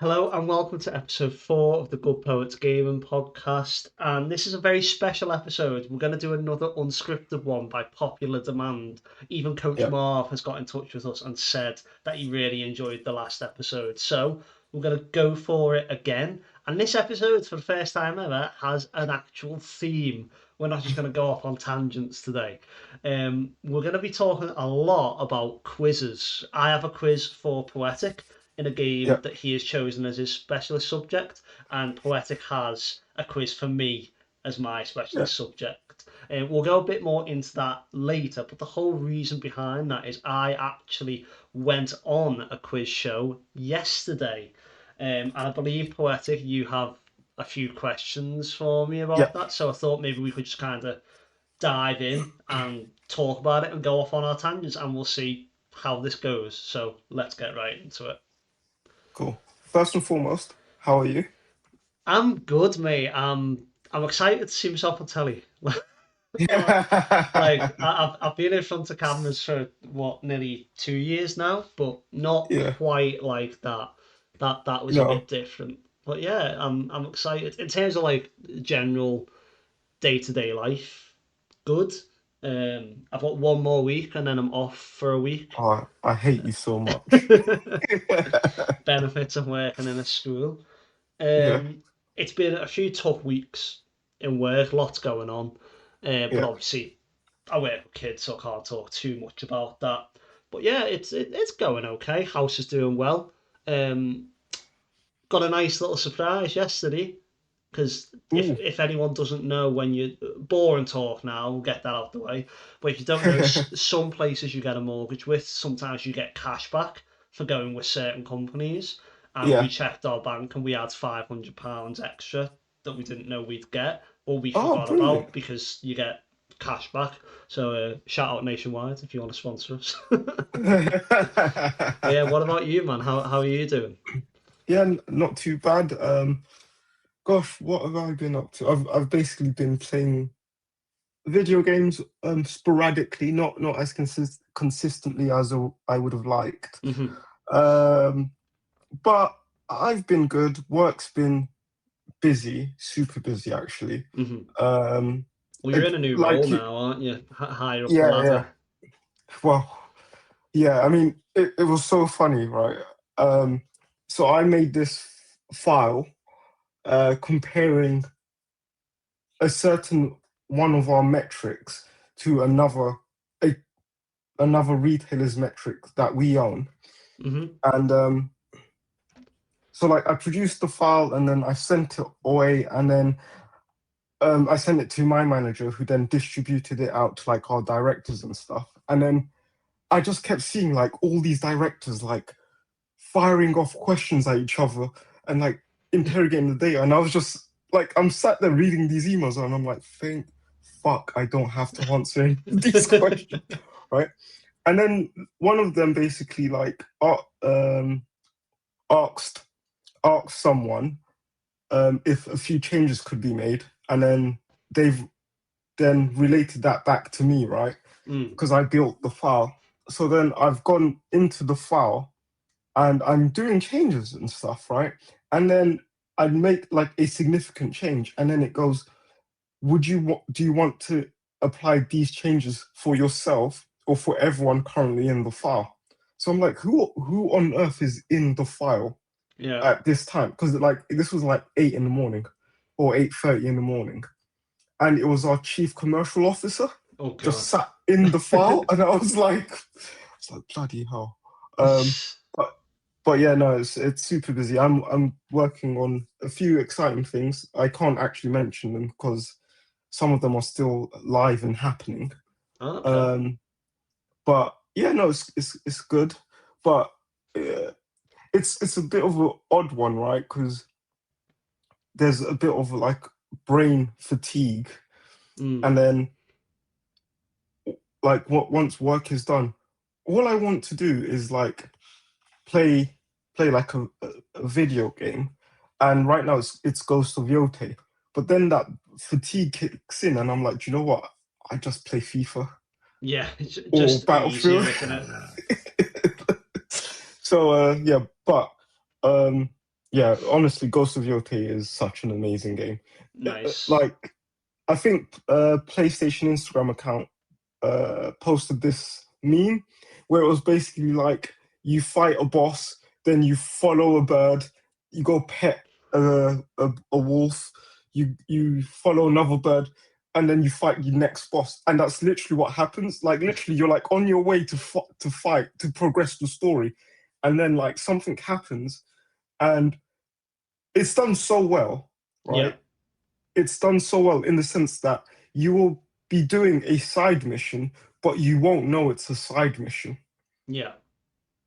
Hello and welcome to episode 4 of the Good Poets Gaming Podcast. And this is a very special episode. We're going to do another unscripted one by popular demand. Even Coach Yep. Marv has got in touch with us and said that he really enjoyed the last episode. So we're going to go for it again. And this episode, for the first time ever, has an actual theme. We're not just going to go off on tangents today. We're going to be talking a lot about quizzes. I have a quiz for Poetic in a game Yep. that he has chosen as his specialist subject, and Poetic has a quiz for me as my Yep. specialist subject. We'll go a bit more into that later, but the whole reason behind that is I actually went on a quiz show yesterday, and I believe Poetic, you have a few questions for me about Yep. that, so I thought maybe we could just kind of dive in and talk about it and go off on our tangents, and we'll see how this goes. So let's get right into it. Cool. First and foremost, how are you? I'm good, mate. I'm excited to see myself on telly. Like I've been in front of cameras for what nearly 2 years now, but not Yeah. quite like that. That was a No. bit different. But yeah, I'm excited in terms of like general day-to-day life. Good. I've got one more week and then I'm off for a week. Oh, I hate you so much. Benefits of working in a school. Yeah. Um, it's been a few tough weeks in work, lots going on. But Yeah. obviously, I work with kids, so I can't talk too much about that. But yeah, it's going okay. House is doing well. Um, got a nice little surprise yesterday because if Ooh. if anyone doesn't know, when you boring talk now, we'll get that out of the way. But if you don't know, some places you get a mortgage with, sometimes you get cash back for going with certain companies. And we Yeah. checked our bank and we had £500 extra that we didn't know we'd get, or we Oh, forgot brilliant. about because you get cash back. So shout out Nationwide if you want to sponsor us. But yeah, what about you, man? How are you doing? Yeah, not too bad. Gosh, what have I been up to? I've basically been playing video games sporadically, not as consistently as I would have liked. Hmm. Um, but I've been good. Work's been busy, super busy actually. Hmm. Um, Well, you're in a new role like you, now, aren't you? Higher up the yeah, ladder. yeah. Well, yeah. I mean, it was so funny, right? Um, so I made this file comparing a certain one of our metrics to a, another retailer's metric that we own, Hmm. and so like I produced the file and then I sent it away, and then I sent it to my manager, who then distributed it out to like our directors and stuff. And then I just kept seeing like all these directors like firing off questions at each other and like interrogating the data. And I was just like, I'm sat there reading these emails and I'm like, thank fuck, I don't have to answer any of these questions, right? And then one of them basically like asked asked someone if a few changes could be made, and then they've then related that back to me, right? Mm. Because I built the file. So then I've gone into the file and I'm doing changes and stuff, right? And then I'd make like a significant change, and then it goes, do you want to apply these changes for yourself or for everyone currently in the file? So I'm like, who on earth is in the file Yeah. at this time? Because like this was like 8 in the morning or 8:30 in the morning, and it was our chief commercial officer Oh just God. sat in the file, and I was like bloody hell. But yeah, no, it's super busy. I'm working on a few exciting things. I can't actually mention them because some of them are still live and happening. Okay. Um, but yeah, no, it's good, but it's a bit of an odd one, right? Because there's a bit of like brain fatigue, Mm. and then like once work is done, all I want to do is like play like a video game, and right now it's Ghost of Yote, but then that fatigue kicks in, and I'm like, "Do you know what? I just play FIFA Yeah. It's or just Battlefield." easier, isn't it? So yeah, but um Yeah, honestly, Ghost of Yotei is such an amazing game. Nice. Like, I think PlayStation Instagram account posted this meme where it was basically like you fight a boss, then you follow a bird, you go pet a wolf, you follow another bird, and then you fight your next boss, and that's literally what happens. Like literally, you're like on your way to fight to progress the story, and then like something happens, and it's done so well, Yeah. right? It's done so well in the sense that you will be doing a side mission, but you won't know it's a side mission. Yeah.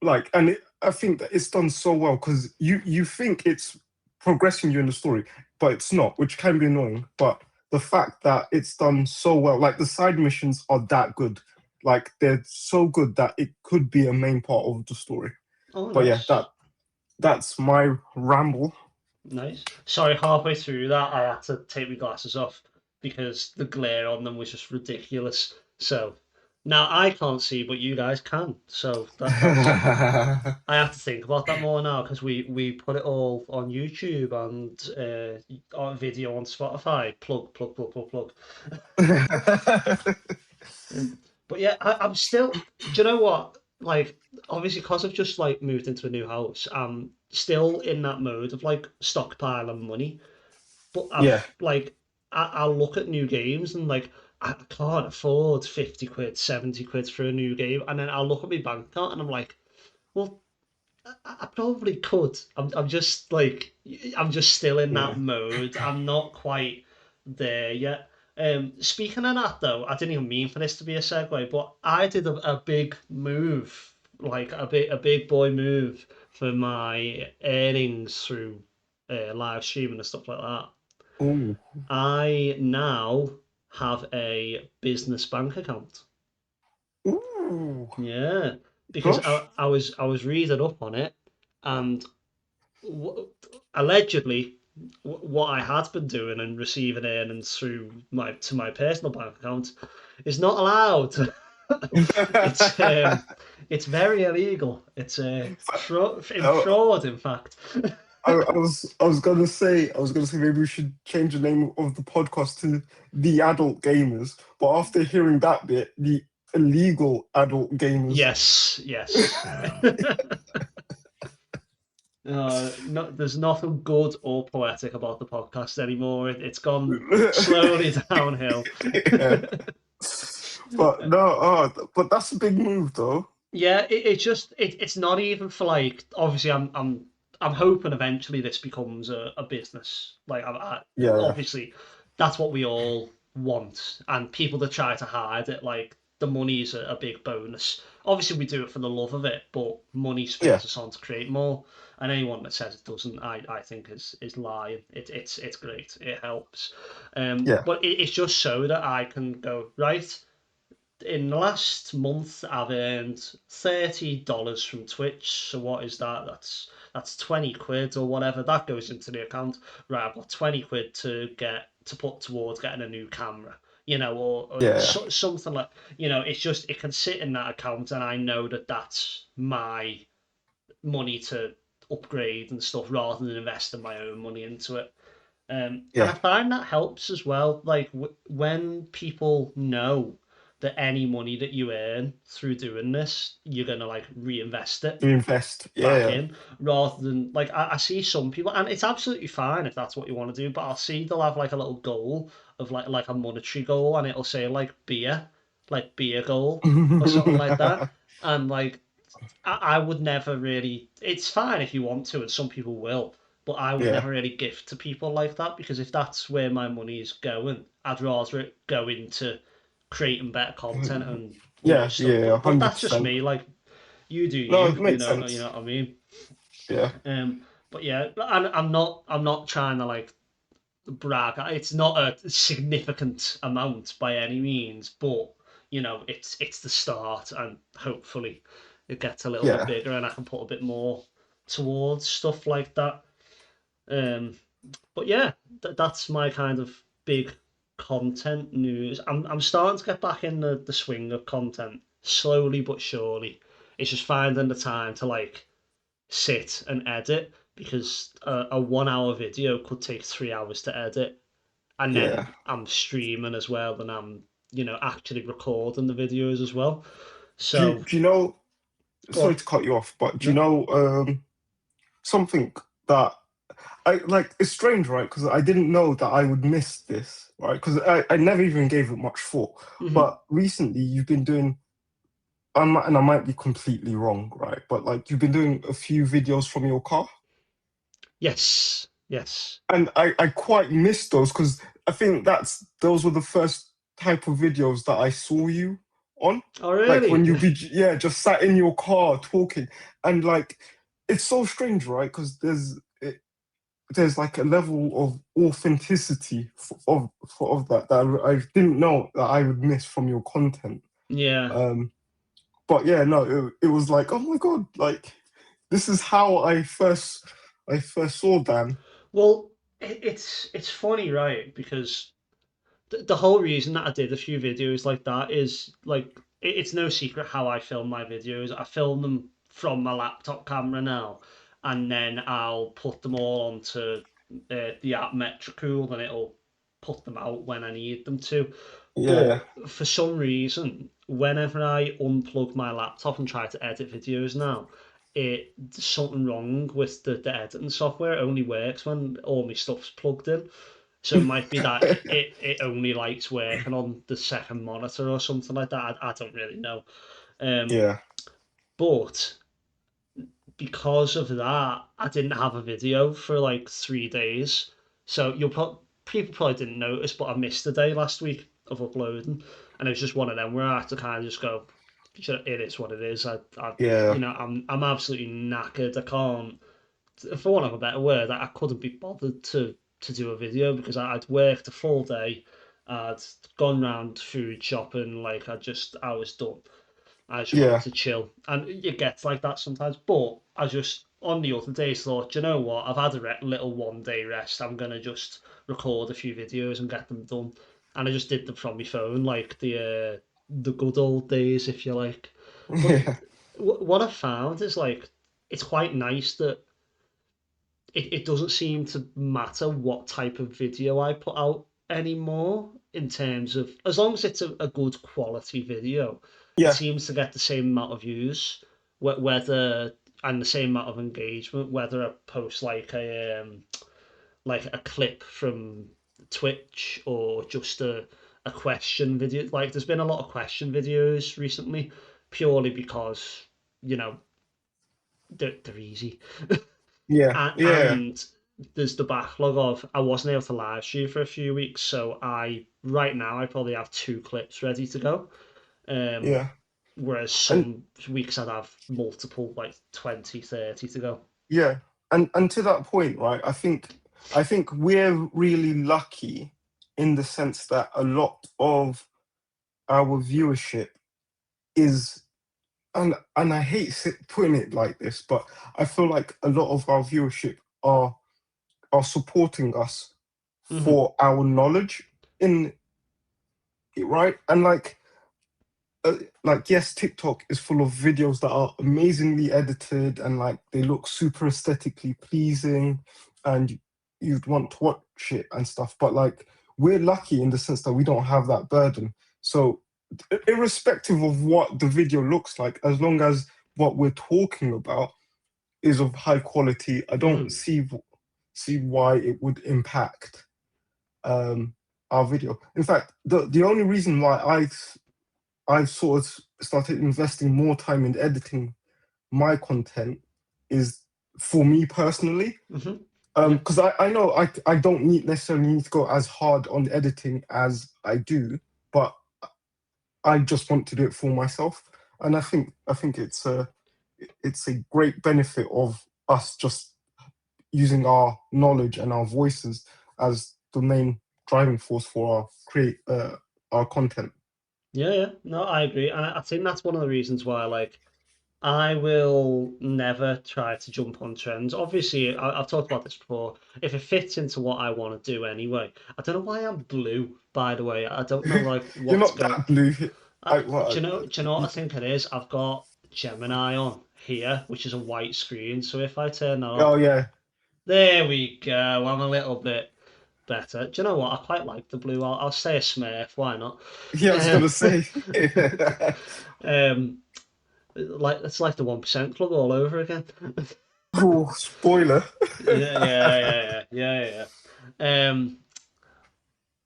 Like, and I think that it's done so well because you think it's progressing you in the story, but it's not, which can be annoying. But the fact that it's done so well, like the side missions are that good, like they're so good that it could be a main part of the story. Oh, But yeah, nice. that's my ramble. Nice. Sorry, halfway through that, I had to take my glasses off because the glare on them was just ridiculous. So now I can't see, but you guys can. So that's I have to think about that more now because we put it all on YouTube and on video on Spotify. Plug, plug, plug, plug, plug. But yeah, I'm still. Do you know what? Like, obviously, because I've just like moved into a new house, I'm still in that mode of like stockpiling money. But Yeah. I've like, I'll look at new games and like, I can't afford 50 quid, 70 quid for a new game, and then I'll look at my bank account and I'm like, well, I probably could. I'm just like I'm just still in that Yeah. mode. I'm not quite there yet. Speaking of that though, I didn't even mean for this to be a segue, but I did a big move, like a big boy move for my earnings through live streaming and stuff like that. Oh. I now have a business bank account. Ooh. Yeah, because Gosh. I was reading up on it, and w allegedly what I had been doing and receiving earnings through my personal bank account is not allowed. It's it's very illegal. It's Oh, fraud, in fact. I was gonna say maybe we should change the name of the podcast to the adult gamers. But after hearing that bit, the illegal adult gamers. Yes, yes. No, there's nothing good or poetic about the podcast anymore. It's gone slowly downhill. Yeah. But no, but that's a big move though. Yeah, it's just it's not even for like obviously I'm hoping eventually this becomes a business. Like Yeah, obviously that's what we all want, and people that try to hide it, like the money's a big bonus. Obviously we do it for the love of it, but money yeah, spurs us on to create more. And anyone that says it doesn't, I think is lying. It's great. It helps. yeah, But it's just so that I can go right in the last month, I've earned $30 from Twitch. So what is that? That's 20 quid or whatever. That goes into the account. Right, I've got 20 quid to get to put towards getting a new camera. Or yeah, something like, it's just it can sit in that account, and I know that that's my money to upgrade and stuff rather than investing my own money into it. And I yeah. find that helps as well. Like when people know that any money that you earn through doing this, you're gonna like reinvest it To invest. back Yeah, in, rather than like I see some people, and it's absolutely fine if that's what you want to do. But I'll see they'll have like a little goal of like a monetary goal, and it'll say like beer goal or something like yeah. that. And like I would never really. It's fine if you want to, and some people will, but I would Yeah. never really gift to people like that because if that's where my money is going, I'd rather it go into creating better content and Yeah, stuff. yeah, But that's just 100%. me. Like you do No, you, it makes you know sense. what I mean. Yeah, But yeah, and I'm not trying to like brag. It's not a significant amount by any means, but it's the start, and hopefully it gets a little bit yeah, bigger, and I can put a bit more towards stuff like that. Um, but yeah, that's my kind of big content news. I'm starting to get back in the swing of content slowly but surely. It's just finding the time to like sit and edit because a 1 hour video could take 3 hours to edit, and Yeah. then I'm streaming as well, and I'm actually recording the videos as well. So Do you know? go Sorry on. to cut you off, but do you No. know something that I like? It's strange, right? Because I didn't know that I would miss this, right? Because I never even gave it much thought. Hmm. But recently, you've been doing. And I might be completely wrong, right? But like you've been doing a few videos from your car, Yes. Yes. and I quite missed those because I think those were the first type of videos that I saw you on. Oh, Like when really? yeah, just sat in your car talking, and like it's so strange, right? Because there's like a level of authenticity of that I didn't know that I would miss from your content. Yeah. Um, but yeah, no, it was like, oh my god, like this is how I first saw Dan. Well, it's funny, right? Because the whole reason that I did a few videos like that is like it's no secret how I film my videos. I film them from my laptop camera now, and then I'll put them all onto the app Metricool, and it'll put them out when I need them to. Yeah, But for some reason, whenever I unplug my laptop and try to edit videos now, there's something wrong with the editing software. It only works when all my stuff's plugged in. So it might be that it only likes working on the second monitor or something like that. I don't really know. Um, yeah, but because of that, I didn't have a video for like 3 days. So people probably didn't notice, but I missed a day last week of uploading, and it was just one of them where I had to kind of just go, it is what it is. yeah, I'm absolutely knackered. I can't, for want of a better word, I couldn't be bothered to do a video because I'd worked a full day. I'd gone round food shopping, like I was done. I just wanted yeah, to chill, and it gets like that sometimes. But I just on the other days thought, you know what? I've had a little 1 day rest. I'm gonna just record a few videos and get them done. And I just did them from my phone, like the good old days, if you like. But yeah, what I found is like it's quite nice that it doesn't seem to matter what type of video I put out anymore in terms of as long as it's a good quality video, it yeah, seems to get the same amount of views, whether and the same amount of engagement, whether I post like a clip from Twitch or just a question video. Like there's been a lot of question videos recently, purely because you know they're easy. yeah, and, yeah, and there's the backlog of I wasn't able to live stream for a few weeks, so I right now I probably have 2 clips ready to go. Um, yeah, whereas and some weeks I'd have multiple, like 20, 30 to go. yeah, and to that point, right? I think we're really lucky in the sense that a lot of our viewership is, and I hate putting it like this, but I feel like a lot of our viewership are supporting us Hmm. for our knowledge in it, right? And like yes, TikTok is full of videos that are amazingly edited and like they look super aesthetically pleasing, and you'd want to watch it and stuff. But like we're lucky in the sense that we don't have that burden. So irrespective of what the video looks like, as long as what we're talking about is of high quality, I don't Hmm. see why it would impact um, our video. In fact, the only reason why I've sort of started investing more time in editing my content is for me personally. Hmm. Yeah. Because I know I don't necessarily need to go as hard on editing as I do, but I just want to do it for myself. And I think it's a great benefit of us just using our knowledge and our voices as the main driving force for our content. Yeah, yeah. No, I agree. And I think that's one of the reasons why, like, I will never try to jump on trends. Obviously, I've talked about this before. If it fits into what I want to do anyway, I don't know why I'm blue, by the way. I don't know like You're what's not going. that blue. Do Well, you know what I think it is? I've got Gemini on here, which is a white screen. So if I turn that oh off, yeah, There we go. I'm a little bit better. Do you know what? I quite like the blue. I'll say a Smurf. Why not? Yeah, I was Um, gonna say. um, like it's like the 1% Club all over again. Oh, spoiler. Yeah.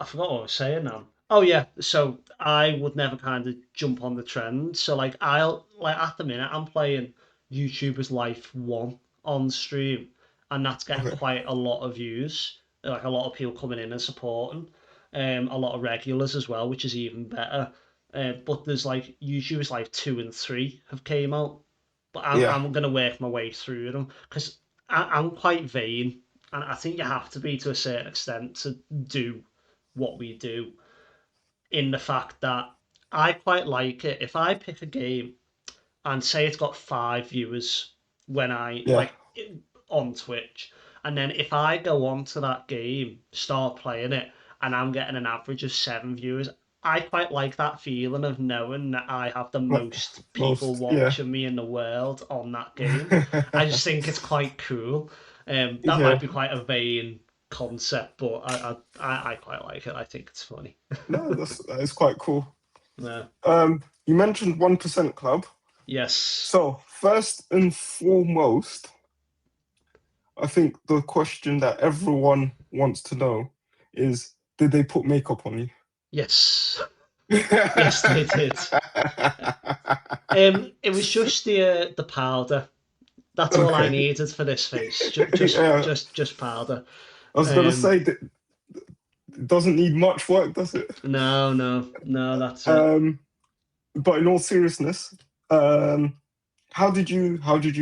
I forgot what I was saying now. Oh yeah, so I would never kind of jump on the trend. So like I'll like at the minute I'm playing YouTuber's Life 1 on stream, and that's getting Okay. quite a lot of views. Like a lot of people coming in and supporting, a lot of regulars as well, which is even better. But there's like YouTuber's Life 2 and 3 have came out, but Yeah, I'm gonna work my way through them because I'm quite vain, and I think you have to be to a certain extent to do what we do, in the fact that I quite like it if I pick a game and say it's got 5 viewers when I yeah, like on Twitch, and then if I go on to that game, start playing it, and I'm getting an average of 7 viewers, I quite like that feeling of knowing that I have the like most people most, yeah. watching me in the world on that game. I just think it's quite cool. That might Yeah. be quite a vain concept, but I quite like it. I think it's funny. No, that is quite cool. Yeah. You mentioned 1% Club. Yes. So first and foremost, I think the question that everyone wants to know is, did they put makeup on Yes. you? Yes, they did. It was just the powder. That's all I Okay. needed for this face. Yeah, Just powder. I was gonna Um, say that it doesn't need much work, does it? no, that's it. Um, but in all seriousness, um, how did you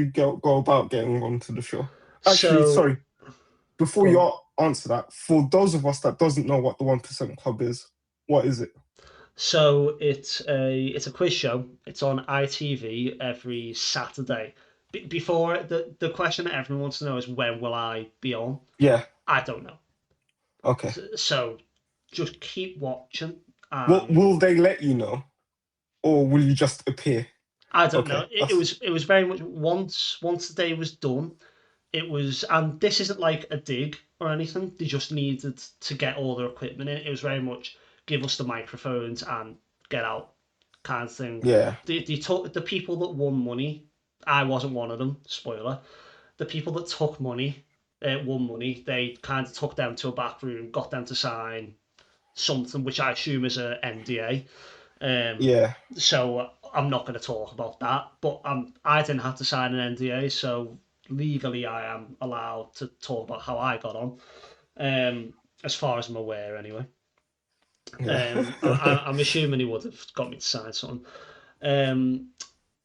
go about getting onto the show? Actually, So, sorry, before go you on. answer that, for those of us that doesn't know what the 1% Club is, what is it? So it's a quiz show. It's on ITV every Saturday. Before the question that everyone wants to know is when will I be on? Yeah, I don't know. okay. So just keep watching, What and will they let you know, or will you just appear? I don't know. Okay, It that's was very much once the day was done. It was, and this isn't like a dig or anything. They just needed to get all their equipment in. It was very much give us the microphones and get out kind of thing. yeah. They took the people that won money. I wasn't one of them. Spoiler. The people that took money, won money. They kind of took them to a back room, got them to sign something, which I assume is a NDA. Yeah, So I'm not going to talk about that. But I didn't have to sign an NDA, so legally I am allowed to talk about how I got on, as far as I'm aware, anyway. yeah. I'm assuming he would have got me to sign something. Um,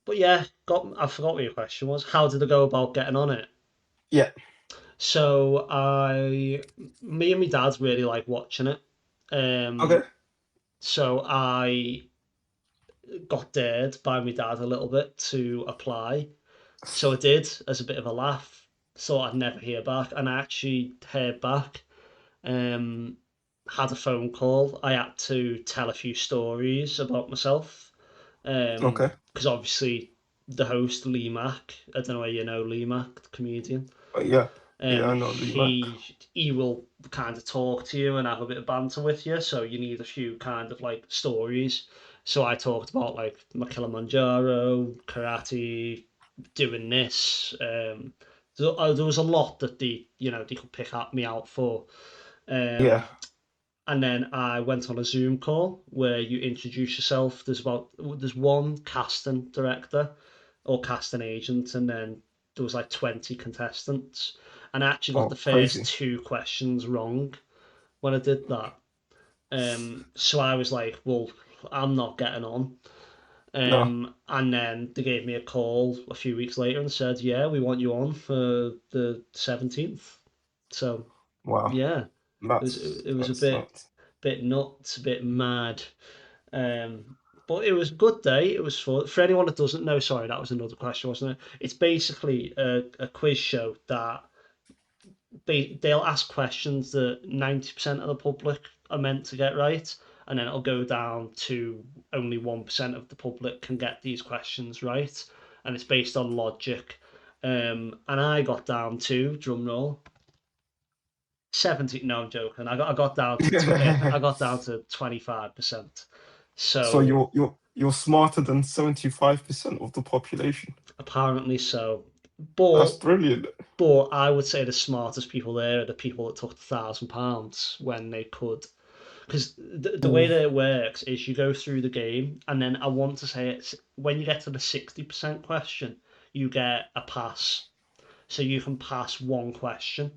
but yeah, I forgot what your question was. How did I go about getting on it? Yeah, So me and my dad really like watching it. okay. So I got dared by my dad a little bit to apply. So I did as a bit of a laugh. Thought I'd never hear back, and I actually heard back. Um, had a phone call. I had to tell a few stories about myself. Okay. Because obviously the host Lee Mack, I don't know where you know Lee Mack, the comedian. Yeah, yeah, I know Lee Mac. He will kind of talk to you and have a bit of banter with you, so you need a few kind of like stories. So I talked about like my Kilimanjaro, karate, doing this. There was a lot that they could pick at me out for. Yeah. Um, and then I went on a Zoom call where you introduce yourself. There's one casting director or casting agent, and then there was like 20 contestants. And I actually got the Oh, first crazy. two questions wrong when I did that. So I was like, well, I'm not getting on. No. And then they gave me a call a few weeks later and said, yeah, we want you on for the 17th. So Wow. yeah, That's it was a that's nuts. bit nuts, a bit mad. Um, but it was a good day. It was fun. For anyone that doesn't know, sorry, that was another question, wasn't it? It's basically a quiz show that they'll ask questions that 90% of the public are meant to get right, and then it'll go down to only 1% of the public can get these questions right, and it's based on logic. And I got down to drum roll. 70. No, I'm joking. I got down to I got down to 25%. So So you're smarter than 75% of the population. apparently so. That's But brilliant. I would say the smartest people there are the people that took £1,000 when they could. Because the way Ooh, that it works is you go through the game, and then I want to say it's when you get to the 60% question, you get a pass. So you can pass one question.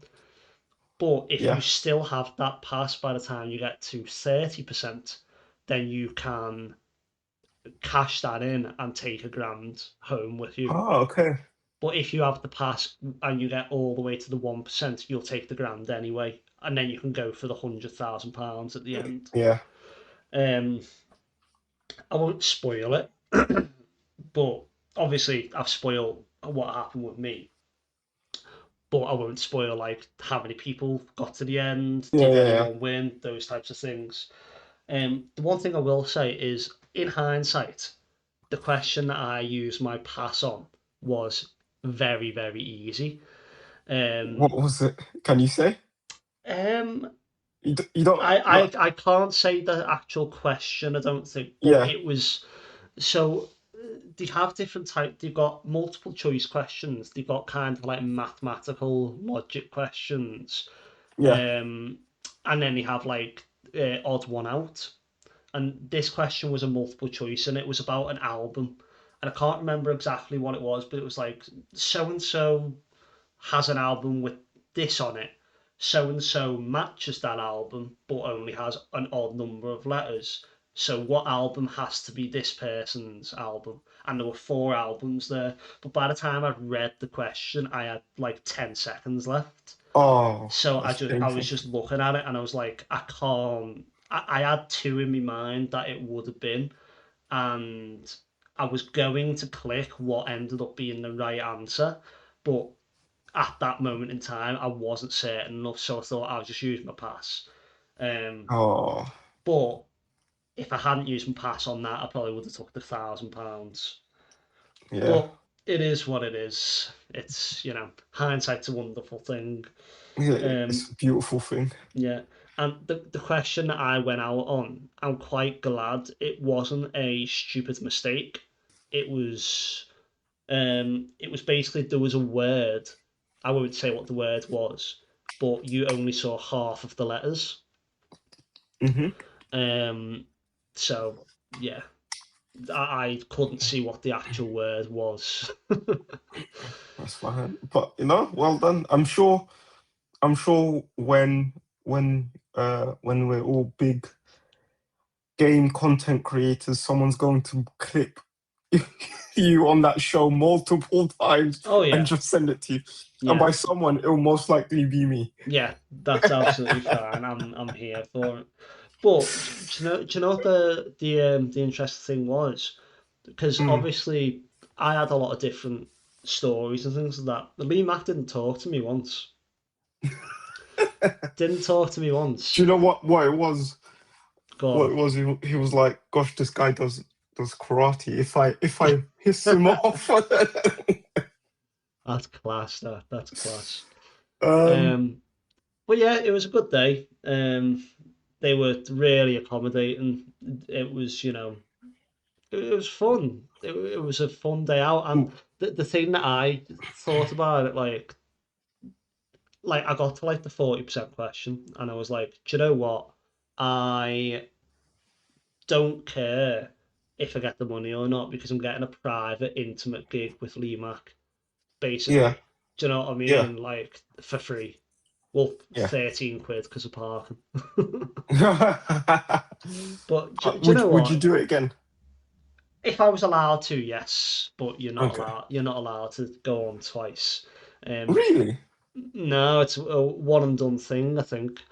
But if you yeah. still have that pass by the time you get to 30%, then you can cash that in and take a grand home with you. Oh, okay. But if you have the pass and you get all the way to the 1%, you'll take the grand anyway. And then you can go for the £100,000 at the end. Yeah. Um, I won't spoil it, but obviously I've spoiled what happened with me. But I won't spoil like how many people got to the end, Yeah, did yeah, yeah. anyone win, those types of things. The one thing I will say is, in hindsight, the question that I used my pass on was very, very easy. What Um, was it? Can you say? um, You don't no. I can't say the actual question, I don't think, but Yeah, it was so they have different type. They've got multiple choice questions. They've got kind of like mathematical logic questions, yeah. um, and then they have like odd one out. And this question was a multiple choice, and it was about an album, and I can't remember exactly what it was, but it was like so and so has an album with this on it. So and so matches that album, but only has an odd number of letters. So what album has to be this person's album? And there were four albums there. But by the time I'd read the question, I had like 10 seconds left. Oh, So that's I was painful. just looking at it and I was like, I can't. I had two in my mind that it would have been, and I was going to click what ended up being the right answer, but at that moment in time, I wasn't certain enough, so I thought I'll just use my pass. Um, Oh, but if I hadn't used my pass on that, I probably would have took the £1,000. yeah. But it is what it is. It's hindsight's a wonderful thing. Yeah, Um, it's a beautiful thing. yeah, and the question that I went out on, I'm quite glad it wasn't a stupid mistake. It was it was basically there was a word. I won't say what the word was, but you only saw half of the letters. Hmm. Um, so yeah, I couldn't see what the actual word was. That's fine. But well done. I'm sure when we're all big game content creators, someone's going to clip you on that show multiple times Oh and yeah, just send it to you. And yeah, by someone, it'll most likely be me. yeah. That's absolutely fine. I'm here for it. But do you know what the interesting thing was? Because Mm. obviously I had a lot of different stories and things like that. Lee Mack didn't talk to me once. Didn't talk to me Do you once. know what it was? Go What on. it was? He was like, "Gosh, this guy does karate. If I hiss him off." That's class. That's class. um. Um, but yeah, it was a good day. They were really accommodating. It was, it was fun. It was a fun day out, and the thing that I thought about it, like I got to like the 40% question, and I was like, do you know what? I don't care if I get the money or not because I'm getting a private, intimate gig with Lee Mack, Yeah. basically. Do you know what I Yeah. mean? Like for free. Well, Yeah. 13 quid because of parking. But do you would know Would you what? do it again? If I was allowed to, yes, but you're not Okay. allowed. You're not allowed to go on twice. Um, Really? no, it's a one and done thing, I think.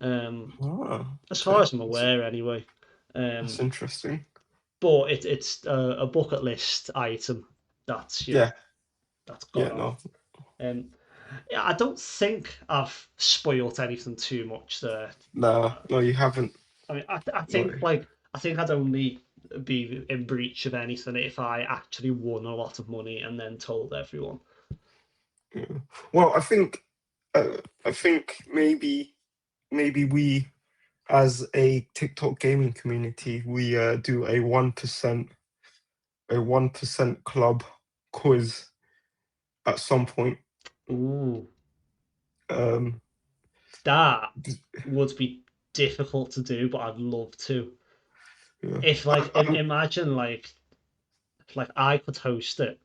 Um, Oh, as far okay. as I'm aware, anyway. That's Um, interesting. but it's a bucket list item that's Yeah. that's gone Yeah. on. No. Um, yeah, I don't think I've spoilt anything too much there. No. No. You haven't. I mean, I No. think like I think I'd only be in breach of anything if I actually won a lot of money and then told everyone. Yeah. Well, I think I think maybe we, as a TikTok gaming community, we do a 1% club quiz at some point. Ooh, Um, that would be difficult to do, but I'd love to. yeah. If like, imagine like, if like I could host it,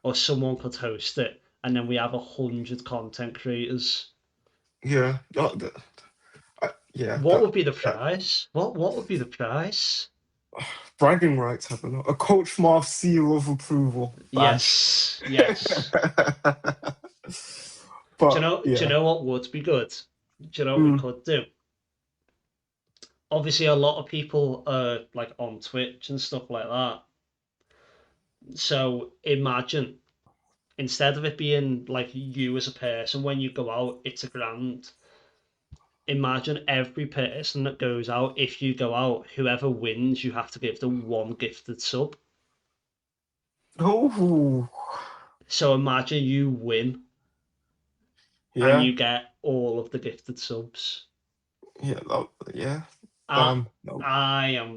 or someone could host it, and then we have 100 content creators. Yeah. Yeah. What would be the That prize? What would be the prize? bragging rights have a Coach Marv seal of approval badge. Yes, yes. But Do you yeah. know what would be good? Do you know what we Mm, could do? Obviously, a lot of people are like on Twitch and stuff like that. So imagine, instead of it being like you as a person, when you go out, it's a grand. Imagine every person that goes out, if you go out, whoever wins, you have to give them one gifted sub. oh, So imagine you win and yeah. you get all of the gifted subs. Yeah. Yeah. I, Damn. No.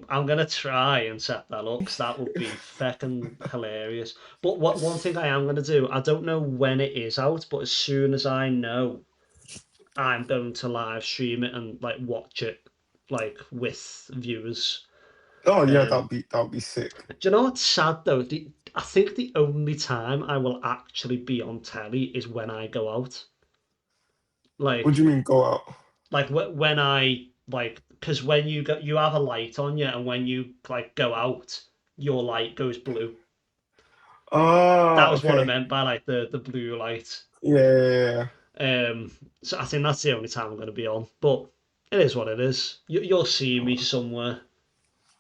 I'm gonna try and set that up because that would be feckin' hilarious. But what one thing I am gonna do, I don't know when it is out, but as soon as I know, I'm going to live stream it and like watch it like with viewers. Oh yeah, Um, that'd be sick. do you know what's sad though? I think the only time I will actually be on telly is when I go out. What do Like you mean go out? when I like, because when you go, you have a light on you, and when you like go out, your light goes blue. That Ah, was what I okay. meant by like the blue light. Yeah, yeah, Um, so I think that's the only time I'm going to be on. But it is what it is. You'll see me somewhere.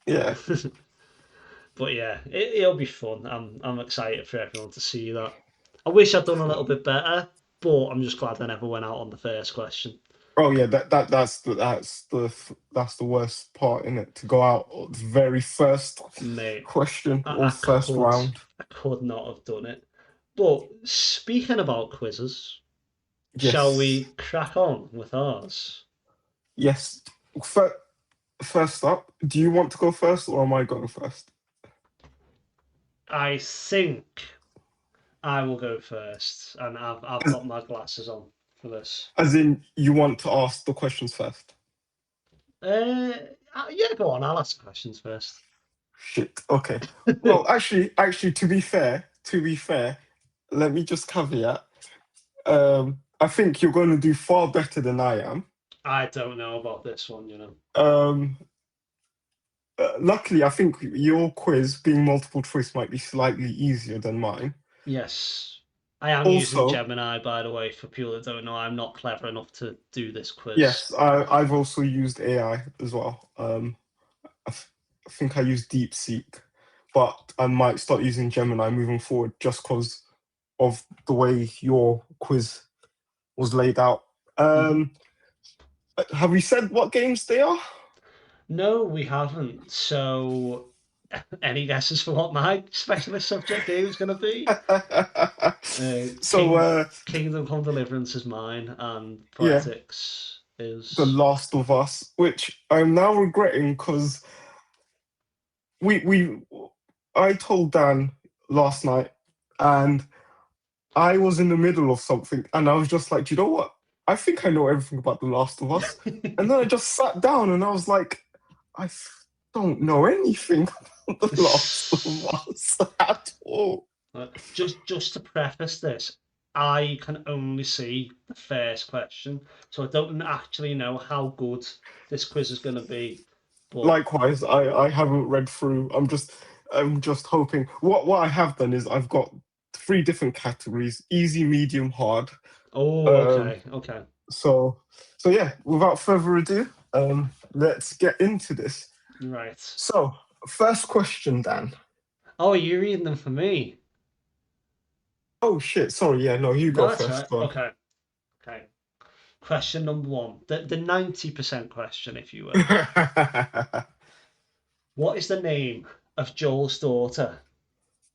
yeah. But yeah, it'll be fun. I'm excited for everyone to see that. I wish I'd done a little Cool. bit better, but I'm just glad I never went out on the first question. Oh yeah, that's the worst part in it, to go out on the very first Mate, question or I first round. I could not have done it. But speaking about quizzes, shall Yes, we crack on with ours? yes. Fir- First up, do you want to go first or am I going first? I think I will go first, and I've As, got my glasses on for this. as in, you want to ask the questions first? Uh, yeah, go on. I'll ask questions first. Shit. Okay. Well, actually, to be fair, let me just caveat. I think you're going to do far better than I am. I don't know about this one, you know. Um, Luckily, I think your quiz, being multiple choice, might be slightly easier than mine. Yes, I am using Also, Gemini, by the way, for people that don't know. I'm not clever enough to do this quiz. yes, I've also used AI as well. I think I use DeepSeek, but I might start using Gemini moving forward just because of the way your quiz was laid out. Hmm. Um, have we said what games they are? No, we haven't. So, any guesses for what my specialist subject game is going to be? So, Kingdom Come Deliverance is mine, and yeah, Poetics The is. Last of Us, which I'm now regretting because we I told Dan last night, and I was in the middle of something, and I was just like, "Do you know what? I think I know everything about The Last of Us." And then I just sat down and I was like, don't know anything about The Last of Us at all. Just to preface this, I can only see the first question, so I don't actually know how good this quiz is going to be. But Likewise, I haven't read through. I'm just hoping. What I have done is I've got three different categories: easy, medium, hard. oh, Um, okay, okay, so so yeah. Without further ado, let's get into this. right. So, first question, Dan. Oh, are you reading them for me? Oh shit! Sorry. Yeah. No, you No, go that's first. right. Go on. Okay, okay. Question number one, the 90% question, if you will. What is the name of Joel's daughter,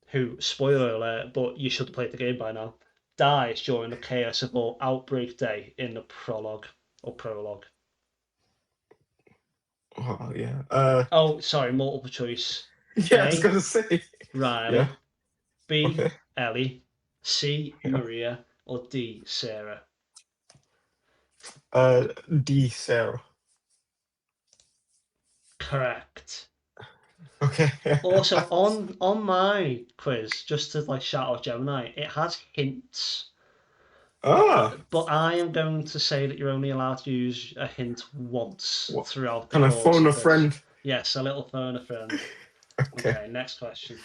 who, spoiler alert, but you should have played the game by now, dies during the Chaos of War Outbreak Day in the prologue or prologue? Oh, yeah. Oh, sorry, multiple choice. Yeah, I was A. gonna say. Yeah. Riley. B. Okay. Ellie. C. Yeah. Maria. Or D. Sarah. D. Sarah. Correct. Okay. Also, on my quiz, just to like shout out Gemini, it has hints. Ah. But I am going to say that you're only allowed to use a hint once What? throughout the Can I course phone a of this. friend? Yes, a little phone a friend. Okay. Okay, next question.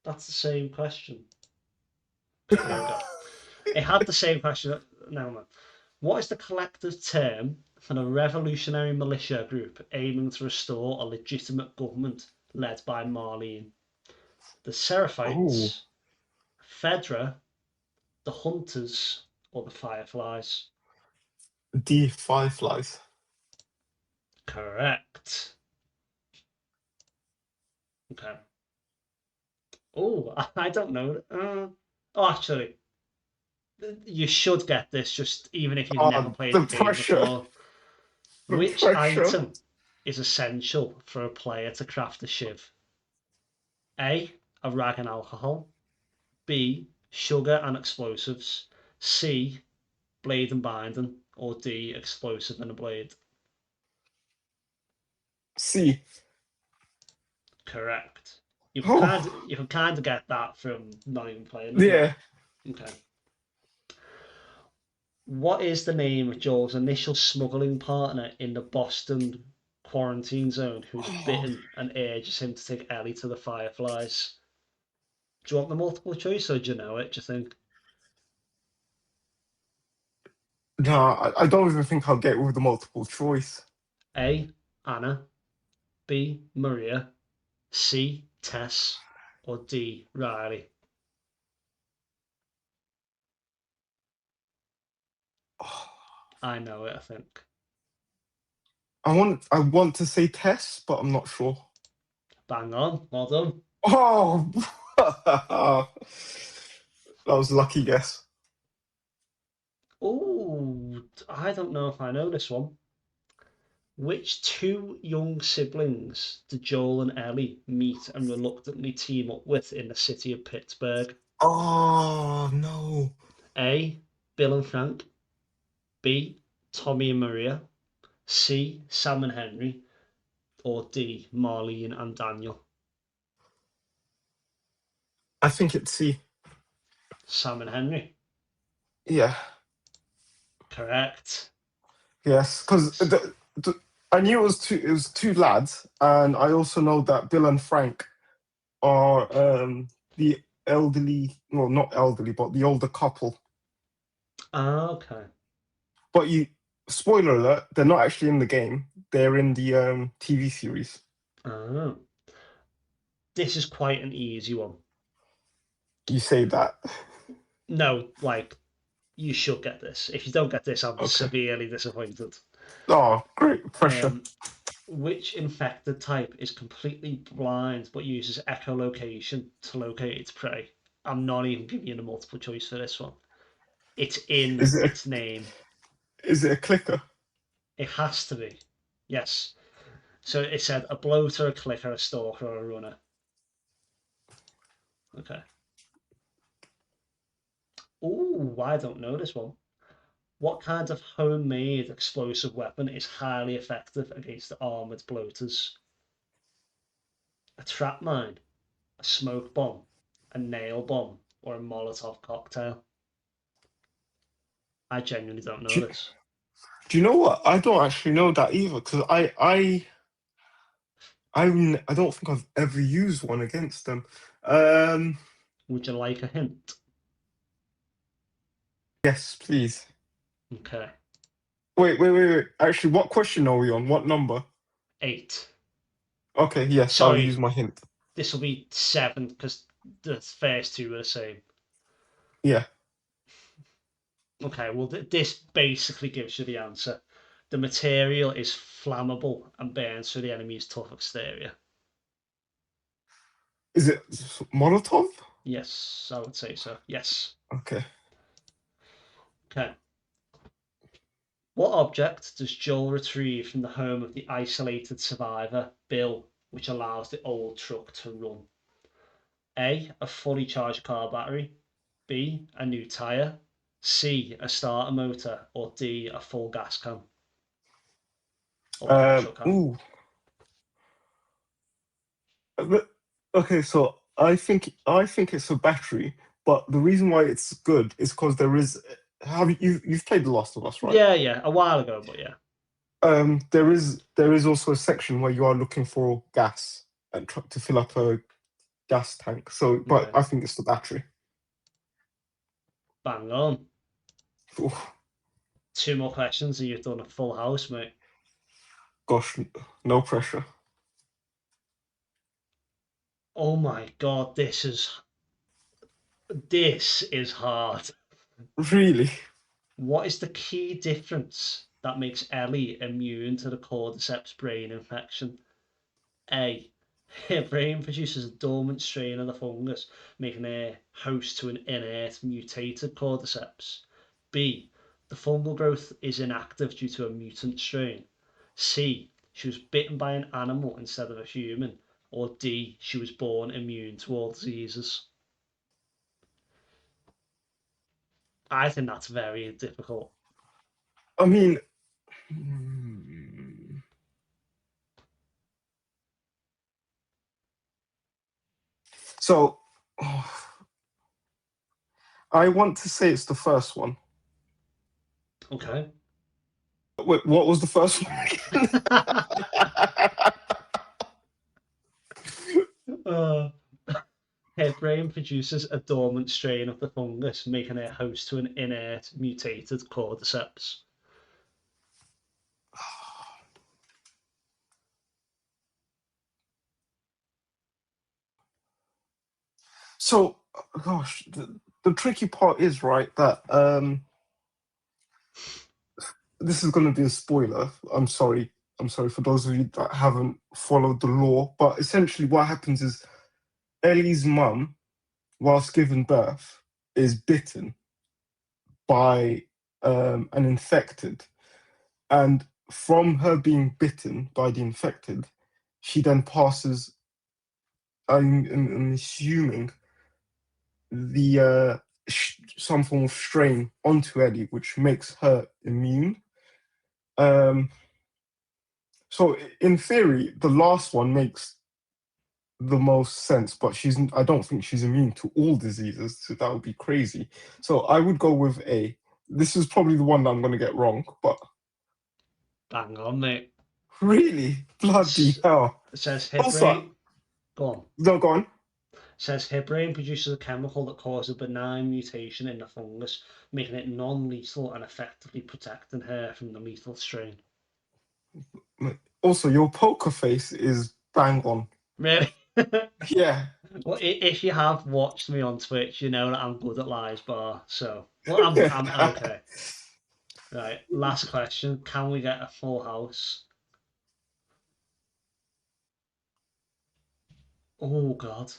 That's the same question. Okay, here we go. It had the same question. Never mind. What is the collective term for a revolutionary militia group aiming to restore a legitimate government led by Marlene? The Oh, Seraphites, Fedra, the Hunters, or the Fireflies? D. Fireflies. Correct. Okay. Oh, I don't know. Oh, actually, you should get this just even if you've never played The the game pressure. before. The Which pressure. item is essential for a player to craft a shiv? A. A rag and alcohol. B. Sugar and explosives. C. Blade and binding. Or D. Explosive and a blade. C. Correct. Oh, You can kind of get that from not even playing the game. yeah. Okay. What is the name of Joel's initial smuggling partner in the Boston quarantine zone who is Oh, bitten and urges him to take Ellie to the Fireflies? Do you want the multiple choice or do you know it? Do you think? no, I don't even think I'll get with the multiple choice. A. Anna. B. Maria. C. Tess. Or D. Riley. Oh, I know it, I think. I want to say Tess, but I'm not sure. Bang on. Well done. Oh, that was a lucky guess. Oh, I don't know if I know this one. Which two young siblings do Joel and Ellie meet and reluctantly team up with in the city of Pittsburgh? Oh no. A. Bill and Frank. B. Tommy and Maria. C. Sam and Henry. Or D. Marlene and Daniel. I think it's C. Sam and Henry. Yeah. Correct. Yes, because I knew it was two lads, and I also know that Bill and Frank are the elderly, well, not elderly, but the older couple. Okay. But spoiler alert, they're not actually in the game. They're in the TV series. Oh. This is quite an easy one. You say that. No, like, you should get this. If you don't get this, I'm Okay. severely disappointed. Oh, great pressure. Which infected type is completely blind but uses echolocation to locate its prey? I'm not even giving you the multiple choice for this one. It's in Is it its name. is it a clicker? It has to be. Yes. So it said a bloater, a clicker, a stalker, or a runner. Okay. Ooh, I don't know this one. What kind of homemade explosive weapon is highly effective against armored bloaters? A trap mine, a smoke bomb, a nail bomb, or a Molotov cocktail? I genuinely don't know Do you, this. do you know what? I don't actually know that either because I don't think I've ever used one against them. Um, Would you like a hint? yes, please. Okay. Wait. Actually, what question are we on? What number? 8. Okay, yes, I'll use Sorry, my hint. this will be 7 because the first two are the same. Yeah. Okay, well, this basically gives you the answer. The material is flammable and burns through the enemy's tough exterior. Is it Molotov? Yes, I would say so. Yes. Okay. Okay. What object does Joel retrieve from the home of the isolated survivor, Bill, which allows the old truck to run? A fully charged car battery. B, a new tyre. C, a starter motor. Or D, a full gas can or petrol can. Ooh. Okay, so I think it's a battery, but the reason why it's good is because there is. You've played The Last of Us, right? Yeah, a while ago, but yeah. There is also a section where you are looking for gas and try to fill up a gas tank. So, but Okay. I think it's the battery. Bang on. Oof, 2 more questions and you've done a full house, mate. gosh, no pressure. Oh my god, this is hard. Really? What is the key difference that makes Ellie immune to the cordyceps brain infection? A. Her brain produces a dormant strain of the fungus, making her host to an inert, mutated cordyceps. B. The fungal growth is inactive due to a mutant strain. C. She was bitten by an animal instead of a human. Or D. She was born immune to all diseases. I think that's very difficult. I mean, hmm. So I want to say it's the first one. Okay. Wait, what was the first one? uh, Her brain produces a dormant strain of the fungus, making her host to an inert, mutated cordyceps. So, gosh, the tricky part is right that this is going to be a spoiler. I'm sorry. I'm sorry for those of you that haven't followed the law, but essentially what happens is Ellie's mum, whilst giving birth, is bitten by an infected, and from her being bitten by the infected, she then passes. I'm assuming the some form of strain onto Ellie, which makes her immune. Um, so in theory, the last one makes the most sense, but I don't think she's immune to all diseases, so that would be crazy. So I would go with A. This is probably the one that I'm going to get wrong, but Bang on, mate. really, bloody hell. It says her Also, brain. Go on. no, go on. Says her brain produces a chemical that causes a benign mutation in the fungus, making it non-lethal and effectively protecting her from the lethal strain. Also, your poker face is bang on. Really? Yeah. Well, if you have watched me on Twitch, you know that I'm good at lies bar. So, well, I'm okay. Right. Last question: can we get a full house? Oh God,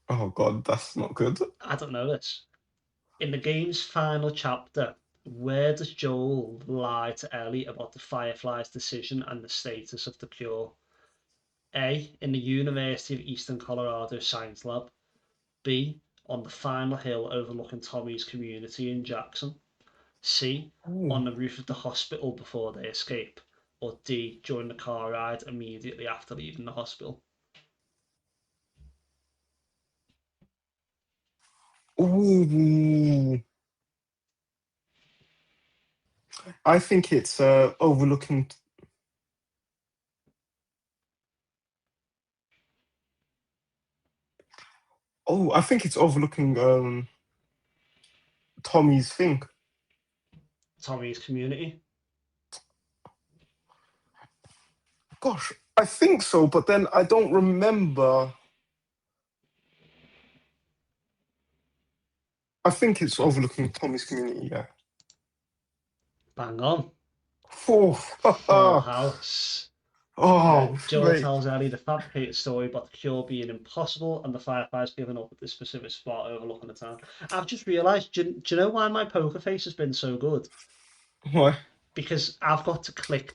Oh God, that's not good. I don't know this. In the game's final chapter, where does Joel lie to Ellie about the Firefly's decision and the status of the cure? A. In the University of Eastern Colorado Science Lab. B. On the final hill overlooking Tommy's community in Jackson. C. Ooh. On the roof of the hospital before they escape. Or D. During the car ride immediately after leaving the hospital. Ooh. I think it's overlooking. Oh, I think it's overlooking Tommy's thing. Tommy's community. Gosh, I think so, but then I don't remember. I think it's overlooking Tommy's community. Yeah. Bang on. Oh, Full house. Oh, Joel mate. tells Ellie the fabricated story about the cure being impossible and the firefighters giving up at this specific spot overlooking the town. I've just realised, do you know why my poker face has been so good? Why? Because I've got to click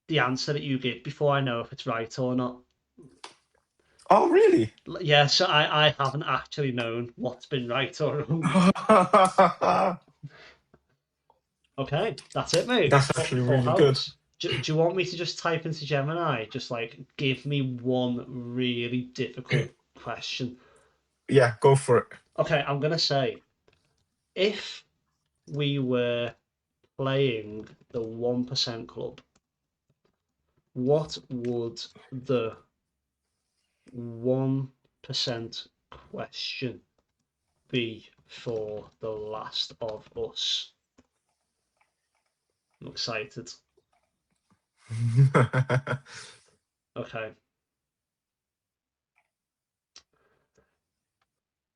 the answer that you give before I know if it's right or not. Oh, really? Yeah, so I haven't actually known what's been right or wrong. Okay, that's it, mate. That's Full, actually full really good. house. Do you want me to just type into Gemini? Just like give me one really difficult question. Yeah, go for it. Okay, I'm gonna say if we were playing the 1% Club, what would the 1% question be for The Last of Us? I'm excited. Okay.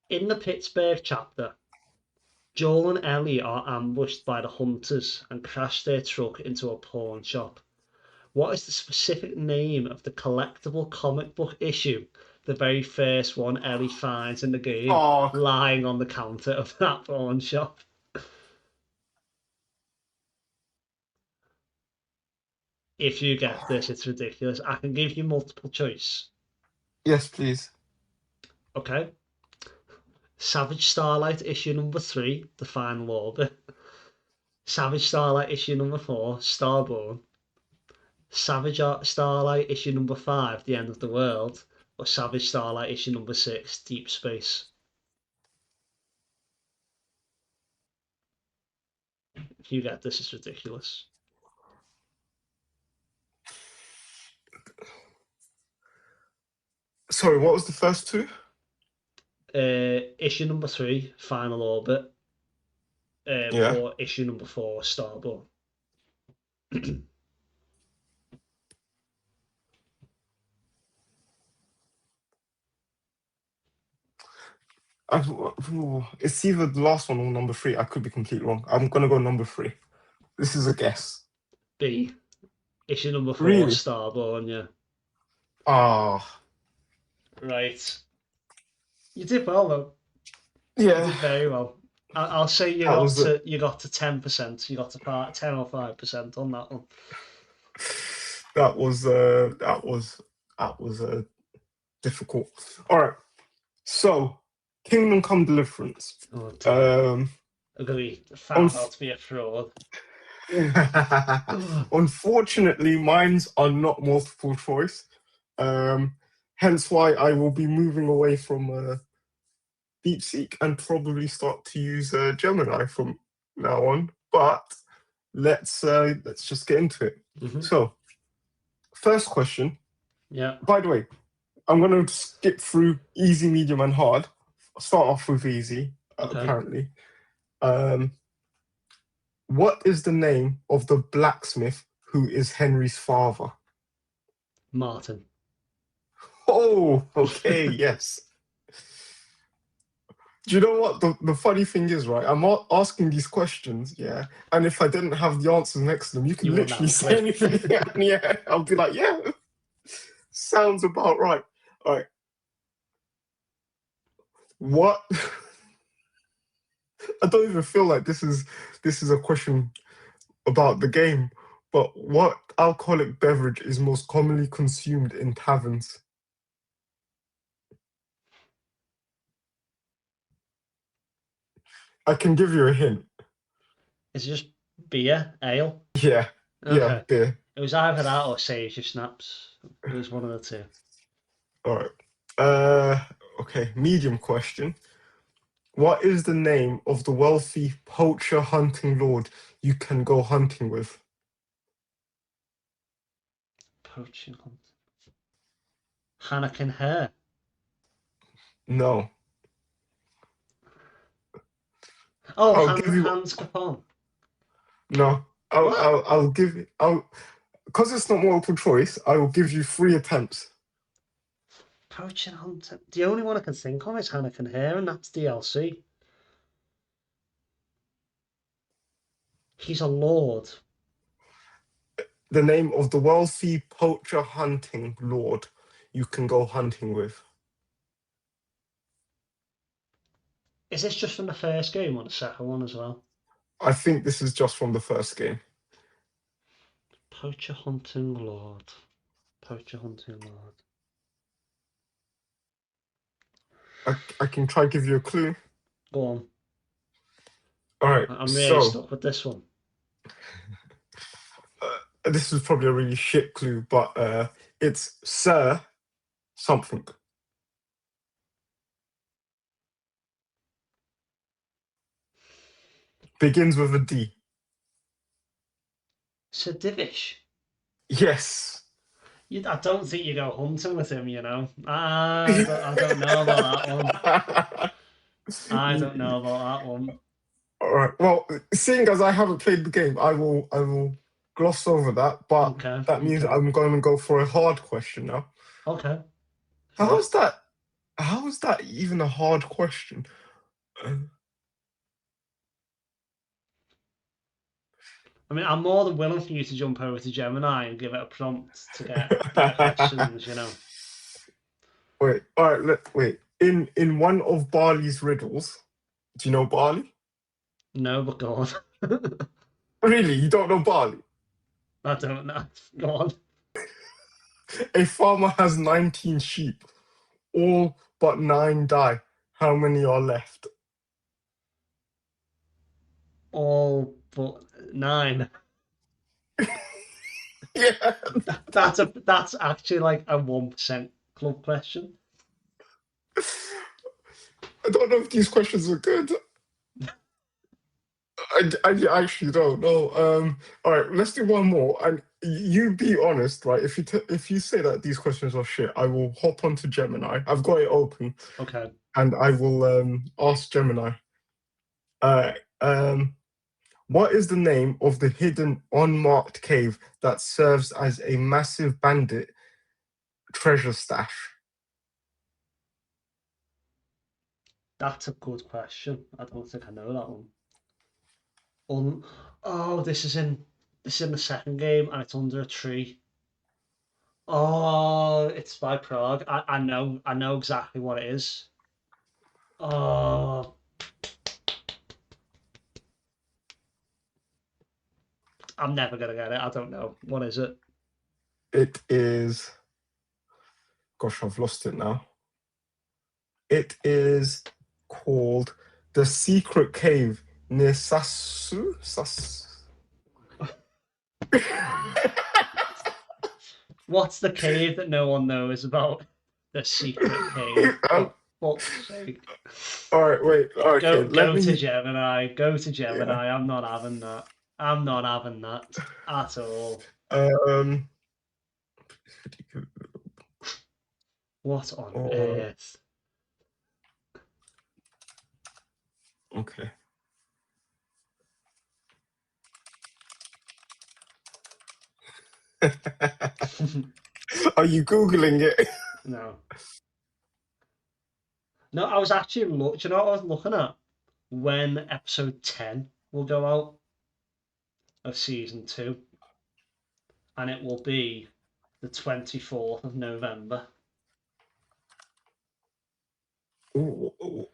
In the Pittsburgh chapter, Joel and Ellie are ambushed by the hunters and crash their truck into a pawn shop. What is the specific name of the collectible comic book issue, the very first one Ellie finds in the game, Oh, lying on the counter of that pawn shop? If you get this, it's ridiculous. I can give you multiple choice. yes, please. Okay. Savage Starlight issue number 3, The Final Orbit. Savage Starlight issue number 4, Starborn. Savage Starlight issue number 5, The End of the World. Or Savage Starlight issue number 6, Deep Space. If you get this, it's ridiculous. Sorry, what was the first two? Issue number 3, Final Orbit. Yeah. Or issue number 4, Starborn. It's either the last one or number three. I could be completely wrong. I'm gonna go number three. This is a guess. B, issue number 4, Really? Starborn, yeah. Ah, Right. You did well, though. You yeah. did very well. I'll say That was it. you got to 10%. You got to 10 or 5% on that one. That was difficult. All right. So, Kingdom Come Deliverance. Oh dear. Um, Agree. Found out unf- to be a fraud. Unfortunately, mines are not multiple choice. Um, Hence why I will be moving away from DeepSeek and probably start to use Gemini from now on. But let's just get into it. Mhm. So, first question. Yeah. By the way, I'm going to skip through easy, medium, and hard. Start off with easy. Okay. Apparently, what is the name of the blacksmith who is Henry's father? Martin. Oh, okay, yes. Do you know what the funny thing is, right? I'm asking these questions, yeah, and if I didn't have the answers next to them, you can You wouldn't have literally a say clue. anything, and yeah, I'll be like, yeah, sounds about right. All right, what? I don't even feel like this is a question about the game, but what alcoholic beverage is most commonly consumed in taverns? I can give you a hint. It's just beer, ale. Yeah, yeah, Okay. beer. It was either that or sage of snaps. It was one of the two. All right. Okay, medium question. What is the name of the wealthy poacher hunting lord you can go hunting with? Poaching hunt. Hanakin hair. No. Oh, I'll give you Hans Capone. no. What? I'll give you I'll because it's not multiple choice, I will give you 3 attempts. Poaching hunter. The only one I can think of is Hanakin hair, and that's DLC. He's a lord. the name of the wealthy poacher hunting lord you can go hunting with. Is this just from the first game or the second one as well? I think this is just from the first game. Poacher hunting lord. Poacher hunting lord. I can try give you a clue. Go on. All right, I'm really so stuck with this one. this is probably a really shit clue, but it's Sir something. Begins with a D. Sir Divish. Yes. I don't think you go hunting with him, you know. I don't know about that one. I don't know about that one. All right. Well, seeing as I haven't played the game, I will gloss over that. But Okay, that means okay, I'm going to go for a hard question now. okay. How Fair. is that? How is that even a hard question? I mean, I'm more than willing for you to jump over to Gemini and give it a prompt to get better questions, you know. Wait. All right. Wait. In one of Barley's riddles, do you know Barley? No, but go on. Really, you don't know Barley? I don't know. Go on. A farmer has 19 sheep. All but 9 die. How many are left? All but 9. Yeah. That's actually like a 1% club question. I don't know if these questions are good. I actually don't know. All right, let's do one more. And you be honest, right? If you say that these questions are shit, I will hop onto Gemini. I've got it open, Okay. and I will ask Gemini. Uh, um, what is the name of the hidden unmarked cave that serves as a massive bandit treasure stash? That's a good question. I don't think I know that one. Oh, this is in the second game and it's under a tree. Oh, it's by Prague. I know exactly what it is. Oh, I'm never gonna get it. I don't know. What is it? It is. Gosh, I've lost it now. It is called the Secret Cave near Sasu. What's the cave that no one knows about? The secret cave. For fuck's sake. All right, wait. Okay, let Go to me. Gemini. Go to Yeah. Gemini. I'm not having that. I'm not having that at all. Um. What on Or earth? okay. Are you googling it? No. No, I was actually do you know what I was looking at? When episode 10 will go out of season 2, and it will be the 24th of November. Ooh, ooh,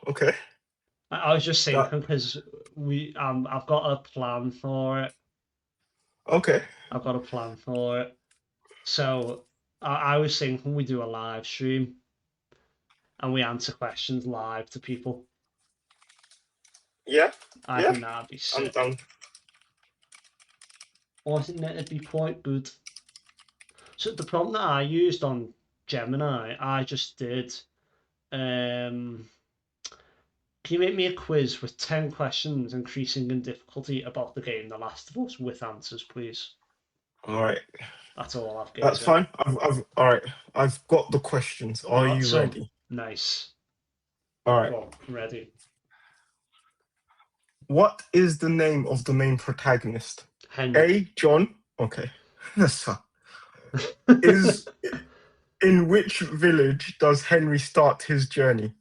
okay. I was just That thinking because I've got a plan for it. okay. I've got a plan for it. So I was thinking we do a live stream and we answer questions live to people. Yeah. I Yeah. think that'd be I'm sick. done. Or I think that'd be quite good. So the prompt that I used on Gemini, I just did. Um, can you make me a quiz with 10 questions increasing in difficulty about the game The Last of Us with answers, please? All right. That's all I've That's gave it. fine. All right. I've got the questions. You Are got you some? ready? Nice. All right. Go on, I'm ready. What is the name of the main protagonist? Henry. A. John. Okay. That's fine. Is in which village does Henry start his journey?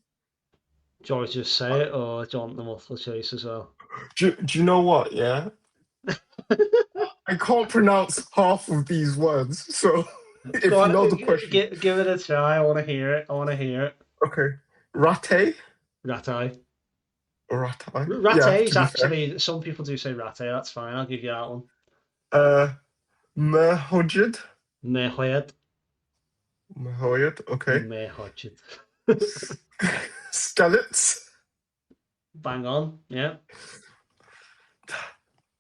Do you want me to just say it or do you want the multiple choice as well? Do you know what? Yeah. I can't pronounce half of these words, so if Go you on, know the question. give it a try. I want to hear it. I want to hear it. Okay. Rate Ratay. or ratai? Yeah, Ratay to is be fair. actually, some people do say ratay. That's fine. I'll give you that one. Mehojid. Mehoyed. Mehojid, okay. Mehoyed. Skellets. Bang on. Yeah.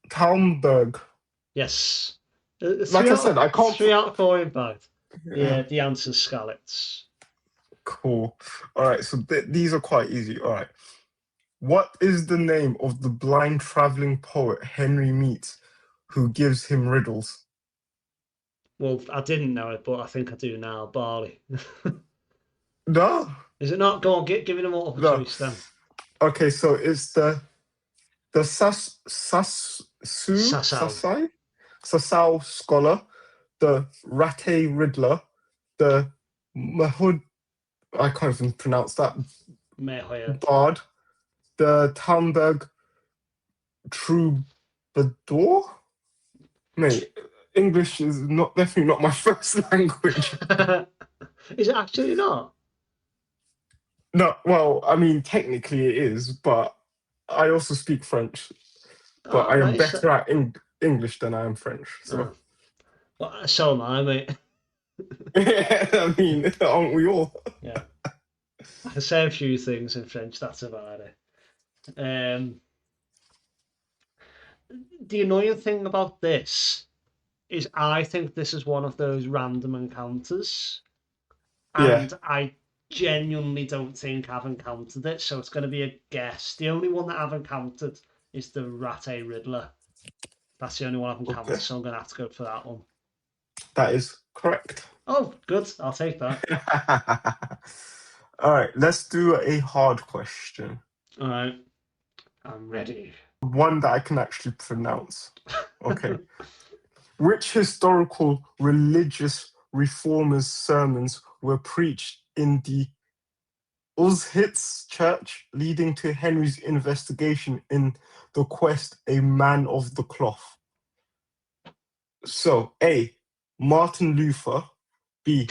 Talmberg. Yes. Like I said, I can't. 3 out of 4 impact. Yeah. Yeah, the answer's scallops. Cool. All right, so these are quite easy. All right. What is the name of the blind traveling poet Henry meets who gives him riddles? Well, I didn't know it, but I think I do now. Barley. No, Is it not? Go on, give it a multiple no. choice then. Okay, so it's the Sasau. Sasau scholar, the Rate Riddler, the Mahud, I can't even pronounce that, Mehoyed. Bard, the Talmberg Troubadour. Mate, English is not definitely not my first language. Is it actually not? No, well, I mean technically it is, but I also speak French. But Oh, I am nice. better at English than I am French. So Oh. Well, so am I, mate. I mean, aren't we all? Yeah. I can say a few things in French, that's about it. The annoying thing about this is I think this is one of those random encounters, Yeah. and I genuinely don't think I've encountered it, so it's going to be a guess. The only one that I've encountered is the Rate Riddler. That's the only one I've Okay. encountered, so I'm going to have to go for that one. That is correct. Oh, good. I'll take that. All right, let's do a hard question. All right. I'm ready. One that I can actually pronounce. Okay. Which historical religious reformers' sermons were preached in the Uzhitz church, leading to Henry's investigation in the quest a man of the cloth? So, A, Martin Luther, B,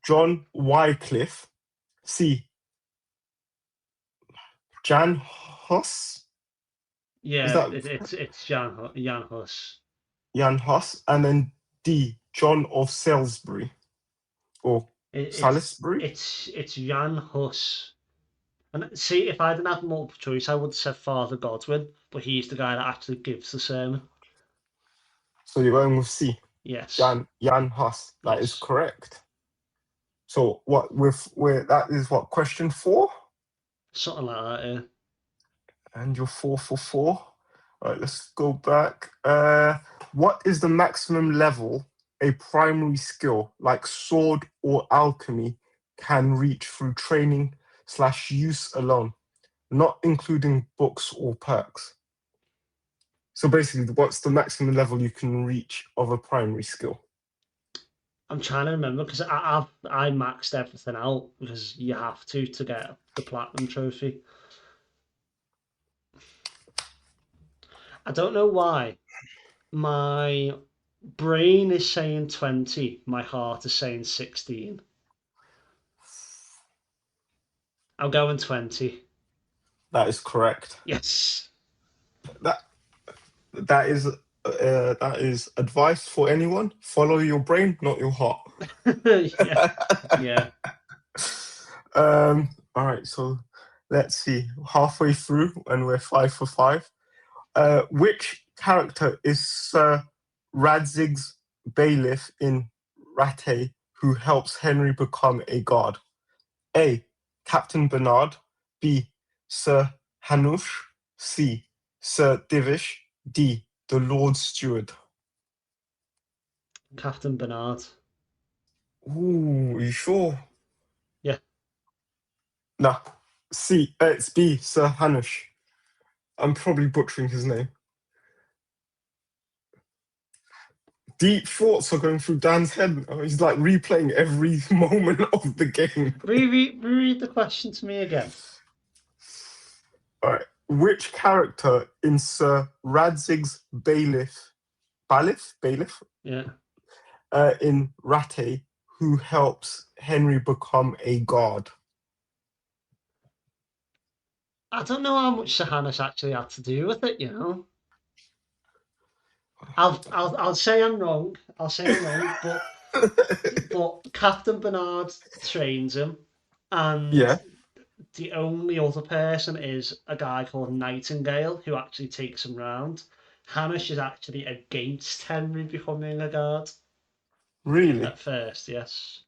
John Wycliffe, C, Jan Hus, is Yeah, that it's Jan Hus. Jan Hus, and then D, John of Salisbury or It, it's Salisbury? it's Jan Hus. And see, if I didn't have multiple choice, I would have said Father Godwin, but he's the guy that actually gives the sermon. So you're going with C, Yes. Jan Hus. That is Yes. correct. So what with that is what, question 4? Something like that, yeah. And you're 4 for 4. All right, let's go back. What is the maximum level a primary skill like sword or alchemy can reach through training / use alone, not including books or perks? So basically, what's the maximum level you can reach of a primary skill? I'm trying to remember because I maxed everything out because you have to get the platinum trophy. I don't know why. My brain is saying 20, my heart is saying 16. I'm going 20. That is correct. Yes. That that is advice for anyone. Follow your brain, not your heart. Yeah. Yeah. All right, so let's see. Halfway through, and we're 5 for 5. Which character is Sir Radzig's bailiff in Rattay who helps Henry become a guard? A, Captain Bernard. B, Sir Hanush. C, Sir Divish. D, the Lord Steward. Captain Bernard. Ooh, are you sure? Yeah. Nah. C, it's B, Sir Hanush. I'm probably butchering his name. Deep thoughts are going through Dan's head. He's like replaying every moment of the game. Reread the question to me again. All right. Which character in Sir Radzig's bailiff bailiff, Yeah. in Rattay, who helps Henry become a guard? I don't know how much Sir Hannes actually had to do with it, you know. I'll say I'm wrong. I'll say I'm wrong, but Captain Bernard trains him, and Yeah, the only other person is a guy called Nightingale who actually takes him round. Hamish is actually against Henry becoming a guard really. at first, yes.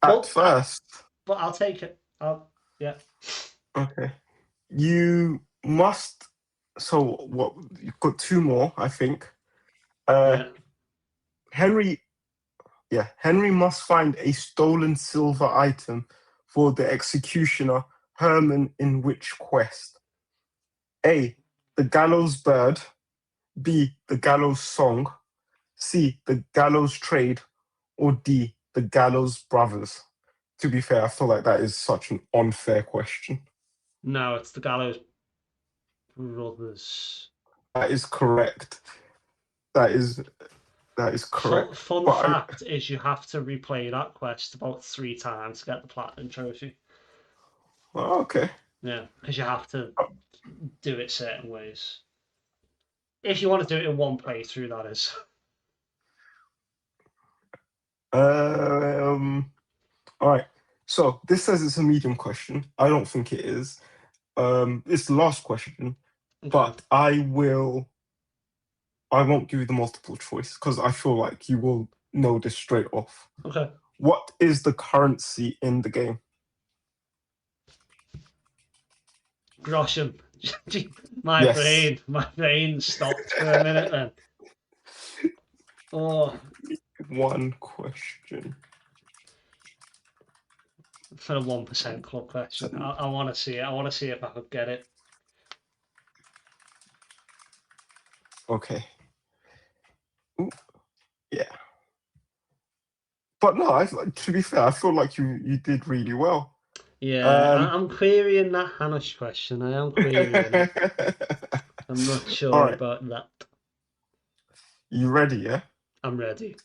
At But first, but I'll take it. Yeah, okay. You must. So what? You've got two more, I think. Uh, yeah. Henry. Yeah, Henry must find a stolen silver item for the executioner Herman in which quest? A. The gallows bird. B. The gallows song. C. The gallows trade. Or D. The gallows brothers. To be fair, I feel like that is such an unfair question. No, it's the Gallows Brothers. That is correct. That is correct. Fun But fact is you have to replay that quest about 3 times to get the platinum trophy. okay. Yeah, because you have to do it certain ways. If you want to do it in one playthrough, that is. All right. So this says it's a medium question. I don't think it is. It's the last question, Okay. but I won't give you the multiple choice because I feel like you will know this straight off. Okay. What is the currency in the game? Groshem. Yes. My brain stopped for a minute then. Oh, One question. for a 1% club question. I want to see it. I want to see if I could get it. Okay. Ooh, yeah. But no, to be fair, I feel like you did really well. Yeah, I'm querying that Hanish question. I am querying it. I'm not All sure right. about that. You ready, yeah? I'm ready.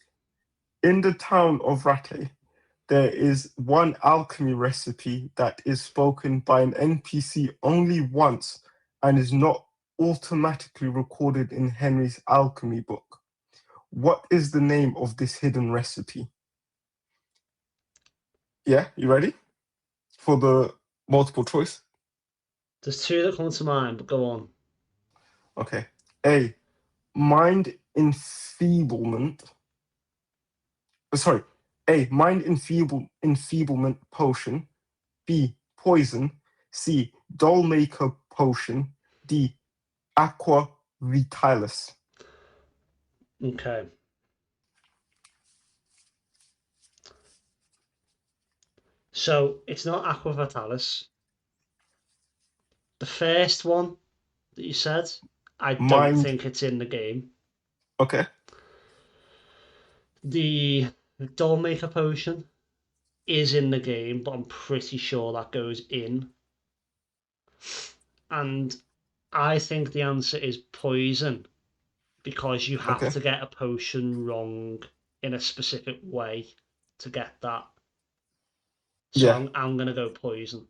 In the town of Rattay, there is one alchemy recipe that is spoken by an NPC only once and is not automatically recorded in Henry's alchemy book. What is the name of this hidden recipe? Yeah, you ready for the multiple choice? There's two that come to mind, but go on. Okay. A. Mind enfeeblement. Sorry. A. Mind enfeeblement potion. B. Poison. C. Dollmaker potion. D. Aqua vitalis. Okay. So it's not Aqua Vitalis. The first one that you said, I don't Mind. think it's in the game. Okay. The Dollmaker potion is in the game, but I'm pretty sure that goes in. And I think the answer is poison because you have Okay. to get a potion wrong in a specific way to get that. So Yeah. I'm gonna go poison.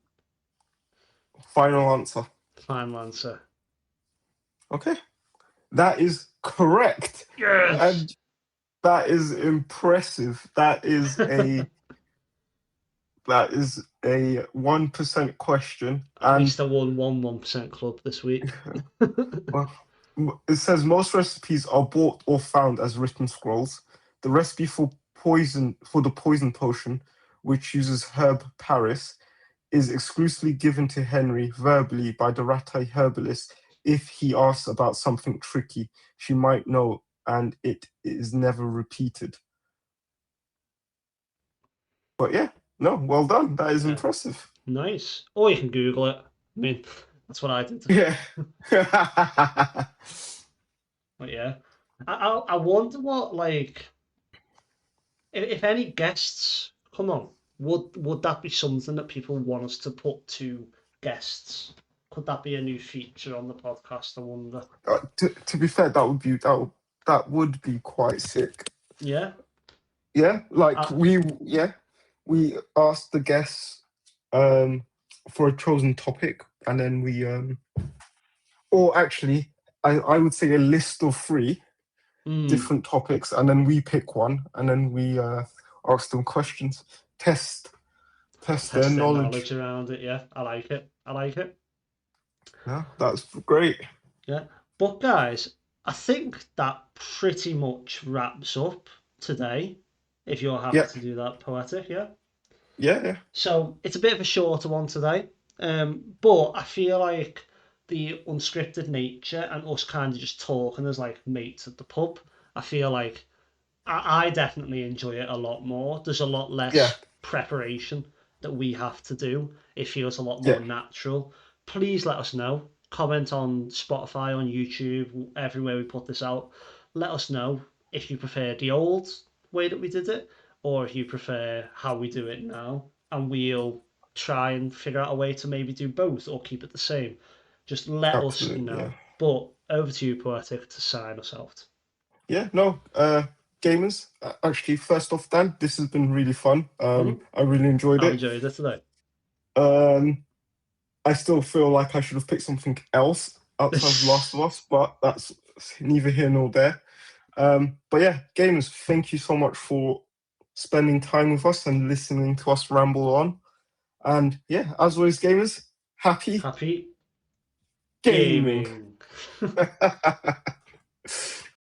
Final answer. Final answer. Okay. That is correct. Yes. And that is impressive. That is a 1% question. At And least I won 1% club this week. well, it says most recipes are bought or found as written scrolls. The recipe for the poison potion, which uses herb Paris, is exclusively given to Henry verbally by the Rattay herbalist if he asks about something tricky she might know, and it is never repeated. But yeah, no, well done. That is Yeah. impressive. Nice. Or you can Google it. I mean, that's what I did. Yeah. But yeah. I wonder what, like, if any guests come on, would that be something that people want us to put to guests? Could that be a new feature on the podcast? I wonder. To be fair, that would That would be quite sick. Yeah. Yeah, like Uh, we asked the guests for a chosen topic, and then we or actually I would say a list of 3 different topics, and then we pick one, and then we ask them questions, test their knowledge. around it. Yeah, I like it. I like it. Yeah, that's great. Yeah. But guys, I think that pretty much wraps up today. If you're happy Yeah, to do that, Poetic, yeah. yeah. So it's a bit of a shorter one today, but I feel like the unscripted nature and us kind of just talking as like mates at the pub, I feel like I definitely enjoy it a lot more. There's a lot Yeah, less preparation that we have to do. It feels a lot more yeah, natural. Please let us know. Comment on Spotify, on YouTube, everywhere we put this out. Let us know if you prefer the old way that we did it or if you prefer how we do it now. And we'll try and figure out a way to maybe do both or keep it the same. Just let us absolutely. Yeah, know. But over to you, Poetic, to sign us out. yeah. No, gamers. Actually, first off, Dan, this has been really fun. I really enjoyed I've it. enjoyed it today. I still feel like I should have picked something else outside of Last of Us, but that's neither here nor there. But yeah, gamers, thank you so much for spending time with us and listening to us ramble on. And yeah, as always, gamers, happy Happy gaming. gaming.